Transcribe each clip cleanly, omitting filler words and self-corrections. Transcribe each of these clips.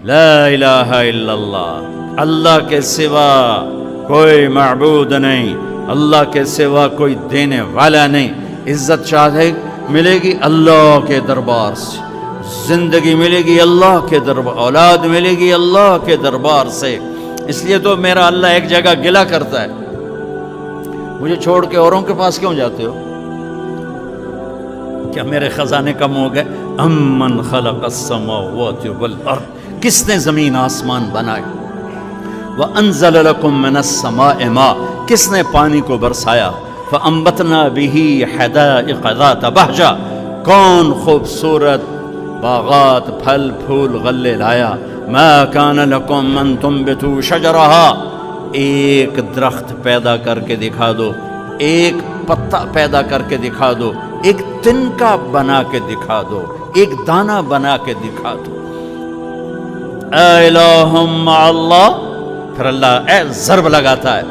لا الہ الا اللہ، اللہ کے سوا کوئی معبود نہیں، اللہ کے سوا کوئی دینے والا نہیں۔ عزت چاہے ملے گی اللہ کے دربار سے، زندگی ملے گی اللہ کے دربار، اولاد ملے گی اللہ کے دربار سے۔ اس لیے تو میرا اللہ ایک جگہ گلہ کرتا ہے، مجھے چھوڑ کے اوروں کے پاس کیوں جاتے ہو؟ کیا میرے خزانے کم ہو گئے؟ امن خلق السماوات والارض، کس نے زمین آسمان بنائے؟ وانزل لکم من السماء ماء، کس نے پانی کو برسایا؟ فانبتنا به حدائق ذات بہجہ، کون خوبصورت باغات پھل پھول غلے لایا؟ ما کان لکم ان تنبتوا شجرها، ایک درخت پیدا کر کے دکھا دو، ایک پتا پیدا کر کے دکھا دو، ایک تنکا بنا کے دکھا دو، ایک دانہ بنا کے دکھا دو۔ اے الہ مع اللہ، پھر اللہ اے ضرب لگاتا ہے،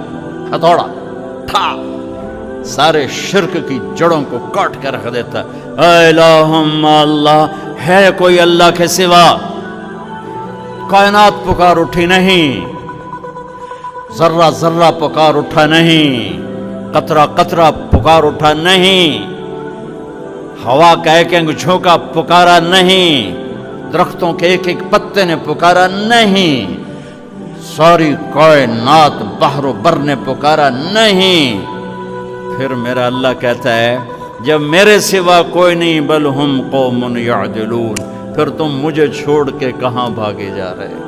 ہتھوڑا ٹھا، سارے شرک کی جڑوں کو کاٹ کے رکھ دیتا ہے۔ اے الہ مع اللہ، ہے کوئی اللہ کے سوا؟ کائنات پکار اٹھی نہیں، ذرہ ذرہ پکار اٹھا نہیں، قطرہ قطرہ پکار اٹھا نہیں، ہوا کا ایک ایک جھونکا پکارا نہیں، درختوں کے ایک ایک پتے نے پکارا نہیں، ساری کائنات بحر و بر نے پکارا نہیں۔ پھر میرا اللہ کہتا ہے جب میرے سوا کوئی نہیں، بل ہم قوم یعدلون، پھر تم مجھے چھوڑ کے کہاں بھاگے جا رہے؟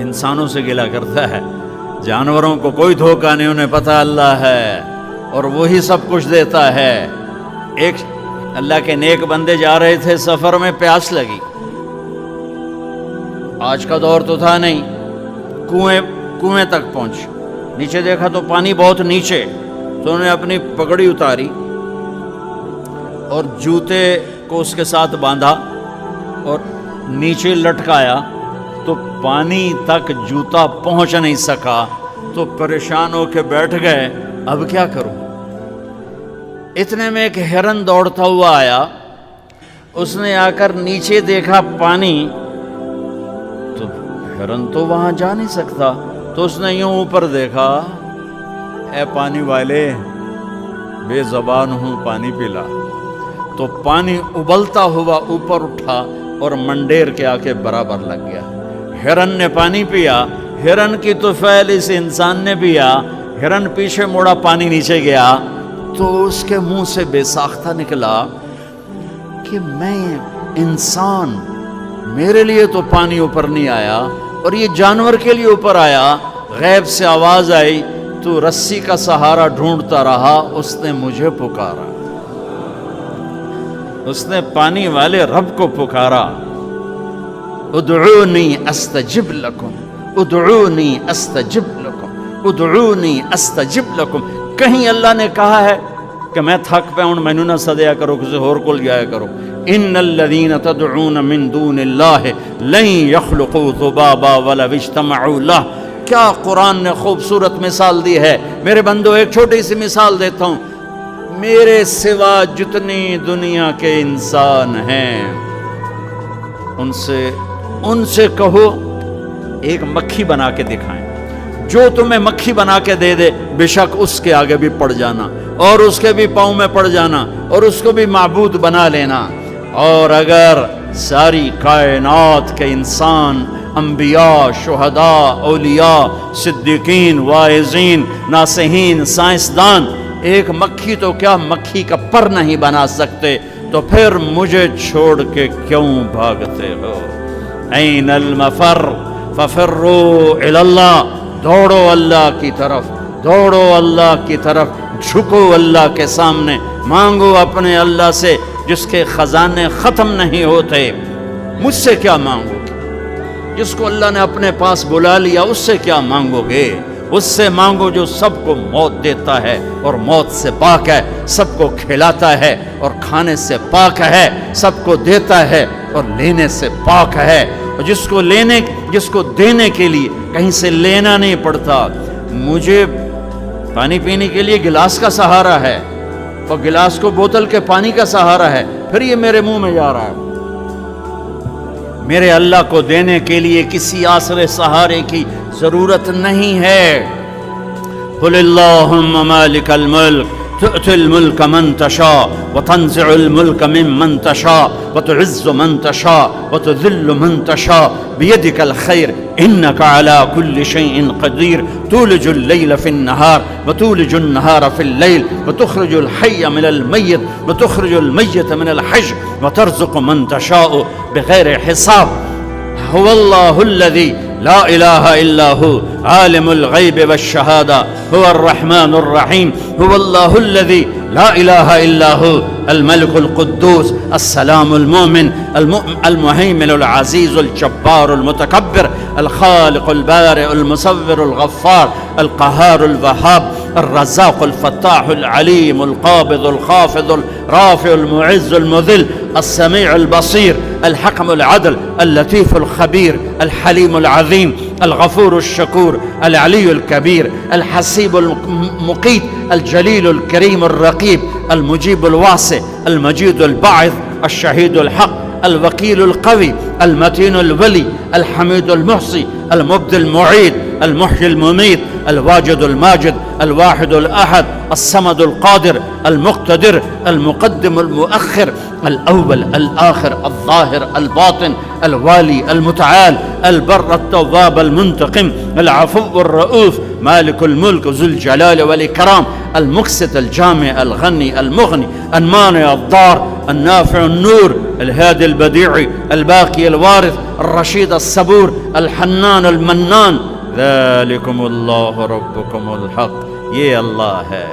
انسانوں سے گلہ کرتا ہے، جانوروں کو کوئی دھوکہ نہیں، انہیں پتہ اللہ ہے اور وہی سب کچھ دیتا ہے۔ ایک اللہ کے نیک بندے جا رہے تھے سفر میں، پیاس لگی، آج کا دور تو تھا نہیں، کنویں تک پہنچ، نیچے دیکھا تو پانی بہت نیچے، تو انہوں نے اپنی پگڑی اتاری اور جوتے کو اس کے ساتھ باندھا اور نیچے لٹکایا، تو پانی تک جوتا پہنچ نہیں سکا، تو پریشان ہو کے بیٹھ گئے، اب کیا کروں؟ اتنے میں ایک ہرن دوڑتا ہوا آیا، اس نے آ کر نیچے دیکھا پانی، تو ہرن تو وہاں جا نہیں سکتا، تو اس نے یوں اوپر دیکھا، اے پانی والے بے زبان ہوں، پانی پلا، تو پانی ابلتا ہوا اوپر اٹھا اور منڈیر کے آ کے برابر لگ گیا۔ ہرن نے پانی پیا، ہرن کی طفیل اس انسان نے پیا، ہرن پیچھے موڑا، پانی نیچے گیا، تو اس کے منہ سے بے ساختہ نکلا کہ میں انسان، میرے لیے تو پانی اوپر نہیں آیا اور یہ جانور کے لیے اوپر آیا۔ غیب سے آواز آئی، تو رسی کا سہارا ڈھونڈتا رہا، اس نے مجھے پکارا، اس نے پانی والے رب کو پکارا۔ ادعونی استجب لکم، ادعونی استجب لکم، ادعونی استجب لکم۔ کہیں اللہ نے کہا ہے کہ میں تھک پہ ہوں، مینوں نہ سدیا کرو، کسی اور کو جایا کرو؟ ان الذین تدعون من دون اللہ لن یخلقوا ذبابا ولو اجتمعوا لہ۔ کیا قرآن نے خوبصورت مثال دی ہے۔ میرے بندو ایک چھوٹی سی مثال دیتا ہوں، میرے سوا جتنی دنیا کے انسان ہیں ان سے کہو ایک مکھی بنا کے دکھائیں، جو تمہیں مکھی بنا کے دے دے بے شک اس کے آگے بھی پڑ جانا اور اس کے بھی پاؤں میں پڑ جانا اور اس کو بھی معبود بنا لینا۔ اور اگر ساری کائنات کے انسان، انبیاء، شہداء، اولیاء، صدیقین، واعظین، ناصحین، سائنسدان ایک مکھی تو کیا مکھی کا پر نہیں بنا سکتے، تو پھر مجھے چھوڑ کے کیوں بھاگتے ہو؟ این المفر ففروا الی اللہ، دوڑو اللہ کی طرف، دوڑو اللہ کی طرف، جھکو اللہ کے سامنے، مانگو اپنے اللہ سے جس کے خزانے ختم نہیں ہوتے۔ مجھ سے کیا مانگو گے؟ جس کو اللہ نے اپنے پاس بلا لیا اس سے کیا مانگو گے؟ اس سے مانگو جو سب کو موت دیتا ہے اور موت سے پاک ہے، سب کو کھلاتا ہے اور کھانے سے پاک ہے، سب کو دیتا ہے اور لینے سے پاک ہے، اور جس کو دینے کے لیے کہیں سے لینا نہیں پڑتا۔ مجھے پانی پینے کے لیے گلاس کا سہارا ہے اور گلاس کو بوتل کے پانی کا سہارا ہے، پھر یہ میرے منہ میں جا رہا ہے۔ میرے اللہ کو دینے کے لیے کسی آسرے سہارے کی ضرورت نہیں ہے۔ قل اللہم مالک الملک تؤتی الملک من تشاء وتنزع الملک ممن تشاء وتعز من تشاء وتذل من تشاء بيدك الخير إنك على كل شيء قدير تولج الليل في النهار وتولج النهار في الليل وتخرج الحي من الميت وتخرج الميت من الحي وترزق من تشاء بغير حساب هو الله الذي لا إله إلا هو عالم الغيب والشهادة هو الرحمن الرحيم هو الله الذي لا إله إلا هو الملك القدوس السلام المؤمن المهيمن العزيز الجبار المتكبر الخالق البارئ المصور الغفار القهار الوهاب الرزاق الفتاح العليم القابض الخافض الرافع المعز المذل السميع البصير الحكم العدل اللطيف الخبير الحليم العظيم الغفور الشكور العلي الكبير الحسيب المقيت الجليل الكريم الرقيب المجيب الواسع المجيد الباعث الشهيد الحق الوكيل القوي المتين الولي الحميد المحصي المبدي المعيد المحيي المميت الواجد الماجد الواحد الأحد الصمد القادر المقتدر المقدم المؤخر الأول الآخر الظاهر الباطن الوالي المتعال البر التواب المنتقم العفو الرؤوف مالك الملك ذو الجلال والإكرام المقسط الجامع الغني المغني المانع الضار النافع النور الهادي البديع الباقي الوارث الرشيد الصبور الحنان المنان ذلكم اللہ ربکم الحق۔ یہ اللہ ہے،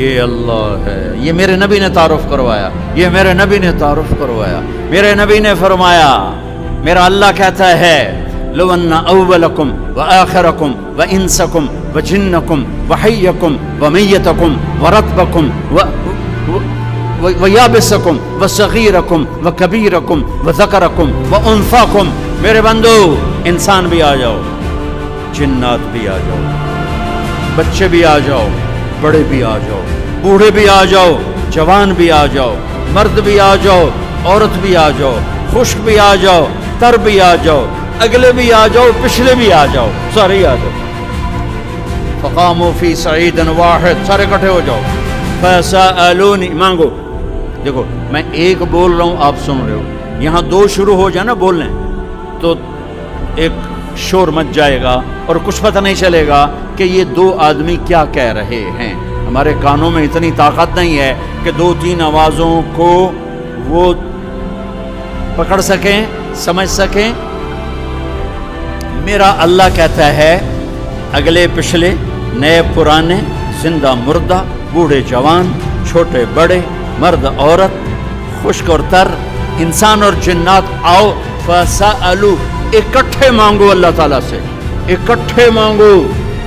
یہ اللہ ہے، یہ میرے نبی نے تعارف کروایا، یہ میرے نبی نے تعارف کروایا۔ میرے نبی نے فرمایا، میرا اللہ کہتا ہے لو ان اولکم وآخرکم وانسکم وجنکم وحیکم ومیتکم ورطبکم ویابسکم وصغیرکم وکبیرکم وذکرکم وانثاکم، میرے بندو انسان بھی آ جاؤ، جنات بھی آ جاؤ، بچے بھی آ جاؤ، بڑے بھی آ جاؤ، بوڑھے بھی آ جاؤ، جوان بھی آ جاؤ، مرد بھی آ جاؤ، عورت بھی آ جاؤ، خشک بھی آ جاؤ، تر بھی آ جاؤ، اگلے بھی آ جاؤ، پچھلے بھی آ جاؤ، سارے آ جاؤ۔ فقاموا فی صعید واحد، سارے اکٹھے ہو جاؤ۔ فسألونی، مانگو۔ دیکھو میں ایک بول رہا ہوں، آپ سن رہے ہو، یہاں دو شروع ہو جائے نا بولنے تو ایک شور مچ جائے گا اور کچھ پتہ نہیں چلے گا کہ یہ دو آدمی کیا کہہ رہے ہیں۔ ہمارے کانوں میں اتنی طاقت نہیں ہے کہ دو تین آوازوں کو وہ پکڑ سکیں، سمجھ سکیں۔ میرا اللہ کہتا ہے اگلے پچھلے، نئے پرانے، زندہ مردہ، بوڑھے جوان، چھوٹے بڑے، مرد عورت، خشک اور تر، انسان اور جنات آؤ۔ فسألو، اکٹھے مانگو اللہ تعالیٰ سے، اکٹھے مانگو۔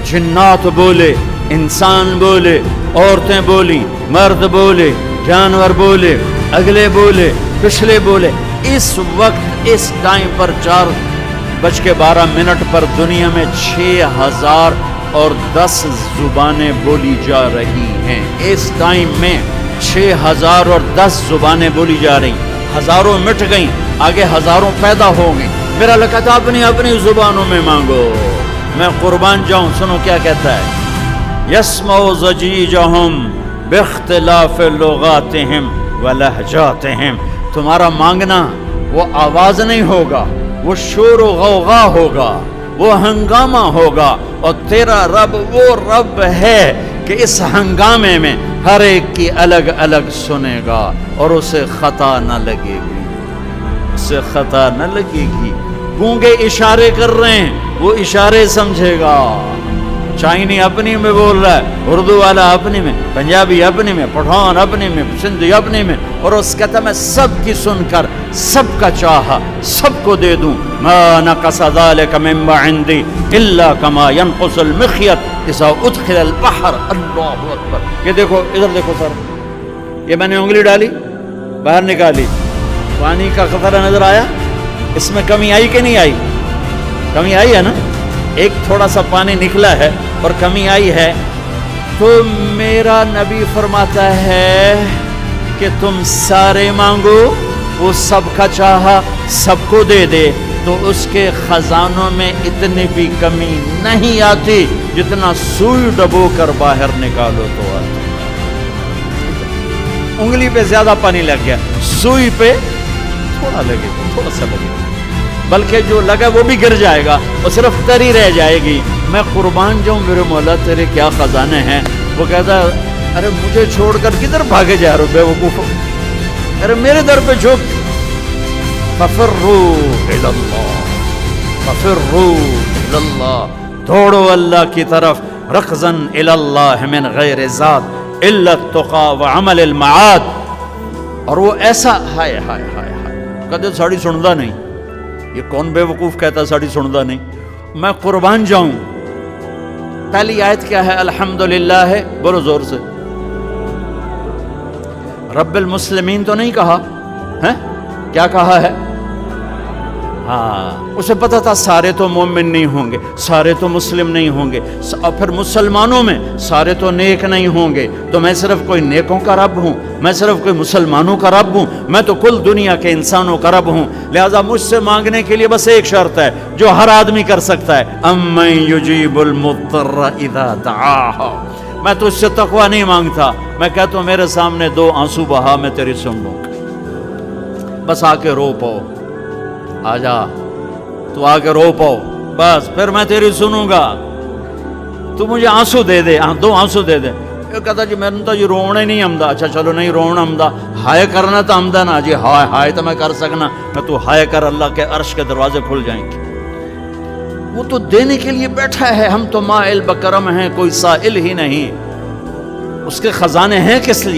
جنات بولے، انسان بولے، عورتیں بولی، مرد بولے، جانور بولے، اگلے بولے، پچھلے بولے۔ اس وقت اس ٹائم پر 4:12 پر دنیا میں 6010 زبانیں بولی جا رہی ہیں۔ اس ٹائم میں 6010 زبانیں بولی جا رہی، ہزاروں مٹ گئیں، آگے ہزاروں پیدا ہوں گے۔ میرا اللہ کہتا اپنی اپنی زبانوں میں مانگو، میں قربان جاؤں۔ سنو کیا کہتا ہے، یسمع ضجیجہم باختلاف لغاتہم ولہجاتہم۔ تمہارا مانگنا وہ آواز نہیں ہوگا، وہ شور و غوغا ہوگا، وہ ہنگامہ ہوگا، اور تیرا رب وہ رب ہے کہ اس ہنگامے میں ہر ایک کی الگ الگ سنے گا اور اسے خطا نہ لگے گی، اسے خطا نہ لگے گی۔ گونگے اشارے کر رہے ہیں، وہ اشارے سمجھے گا۔ چائنی اپنی میں بول رہا ہے، اردو والا اپنی میں، پنجابی اپنی میں، پٹھان اپنی میں، سندھی اپنی میں، اور اس کہتا میں سب کی سن کر سب کا چاہا سب کو دے دوں۔ ما نقص ذلك مما عندي الا كما ينقص المخيط اذا ادخل البحر۔ اللہ اکبر۔ یہ دیکھو، ادھر دیکھو سر، یہ میں نے انگلی ڈالی، باہر نکالی، پانی کا قطرہ نظر آیا، اس میں کمی آئی کہ نہیں آئی؟ کمی آئی ہے نا، ایک تھوڑا سا پانی نکلا ہے اور کمی آئی ہے۔ تو میرا نبی فرماتا ہے کہ تم سارے مانگو وہ سب کا چاہا سب کو دے دے تو اس کے خزانوں میں اتنی بھی کمی نہیں آتی جتنا سوئی ڈبو کر باہر نکالو تو آتی. انگلی پہ زیادہ پانی لگ گیا, سوئی پہ تھوڑا لگے, تھوڑا سا لگے, بلکہ جو لگا وہ بھی گر جائے گا, وہ صرف تری رہ جائے گی. میں قربان جاؤں میرے مولا تیرے کیا خزانے ہیں. وہ کہتا ہے ارے مجھے چھوڑ کر کدھر بھاگے جا رہے بے وقوف, ارے میرے در پہ جھک. ففروا الی اللہ, ففروا الی اللہ, دوڑو اللہ کی طرف. رکضا الی اللہ من غیر ذات الا التقى وعمل المعاد. اور وہ ایسا ہائے ہائے ہائے ہائے کدے ساڑی سندا نہیں. یہ کون بے وقوف کہتا ساڑی سندا نہیں. میں قربان جاؤں. پہلی آیت کیا ہے؟ الحمدللہ ہے, بولو زور سے. رب المسلمین تو نہیں کہا ہے, کیا کہا ہے؟ ہاں, اسے پتا تھا سارے تو مومن نہیں ہوں گے, سارے تو مسلم نہیں ہوں گے, اور پھر مسلمانوں میں سارے تو نیک نہیں ہوں گے, تو میں صرف کوئی نیکوں کا رب ہوں, میں صرف کوئی مسلمانوں کا رب ہوں, میں تو کل دنیا کے انسانوں کا رب ہوں. لہذا مجھ سے مانگنے کے لیے بس ایک شرط ہے جو ہر آدمی کر سکتا ہے, امن یجیب المضطر اذا دعاہ. میں تو اس سے تقوی نہیں مانگتا, میں کہتا ہوں میرے سامنے 2 آنسو بہا, میں تیری سن لوں گا. بس آ کے رو پاؤ, آ جا تو آ کے رو پاؤ, بس پھر میں تیری سنوں گا. تو مجھے آنسو دے دے, 2 آنسو دے دے. یہ کہتا جی میں نے تو یہ رونا ہی نہیں آمدا. اچھا چلو نہیں رونا آمدا, ہائے کرنا تو آمدا نا جی. ہائے ہائے تو میں کر سکنا, میں تو ہائے کر اللہ کے عرش کے دروازے کھل جائیں گے. وہ تو دینے کے لیے بیٹھا ہے, ہم تو مائل بکرم ہیں, کوئی سائل ہی نہیں. اس کے خزانے ہیں کس لیے؟